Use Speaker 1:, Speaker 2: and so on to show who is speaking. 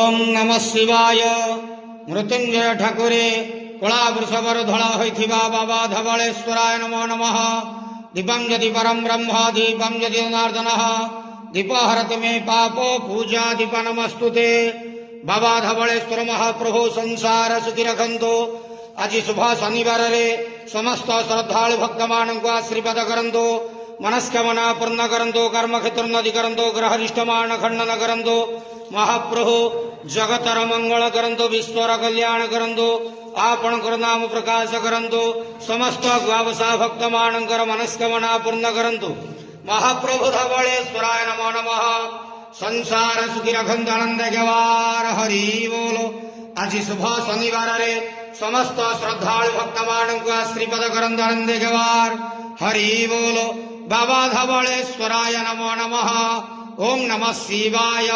Speaker 1: ओम नमः शिवाय। मृत्युंजय ठाकुरे कला वृषभर धड़ा होइथिबा बाबा धवलेश्वराय नमो नमः। दीपं यदि परम ब्रह्म दीपं यदि जनार्दनः दीपहरति मे पापो पूजा दीप नमस्तुते। बाबा धवलेश्वर महाप्रभु संसार सुखी रखंतु। आज शुभ शनिवार रे समस्त श्रद्धालु भक्त मानक आशीर्वाद करंतु। मनस्कामना पूर्ण करंतु। कर्म क्षेत्र नदी करंतु। ग्रहरिष्ट मान खंडन करंतु। महाप्रभु जगतर मंगल करंतु। विश्वर कल्याण करंतु। आपणकर नाम प्रकाश करंतु। समस्त द्वादशा भक्त मानकर मनस्कामना पूर्ण करंतु। महाप्रभु धवलेश्वराय नमो नमः। संसार सुखी रखंतु। आनंद गवार हरि बोलो। आज शुभ शनिवार रे समस्त श्रद्धालु भक्त मानक आशीर्वाद करंतु। आनंद गवार हरि बोलो। बाबा धवलेश्वराय नमो नमः। ओम नमः शिवाय।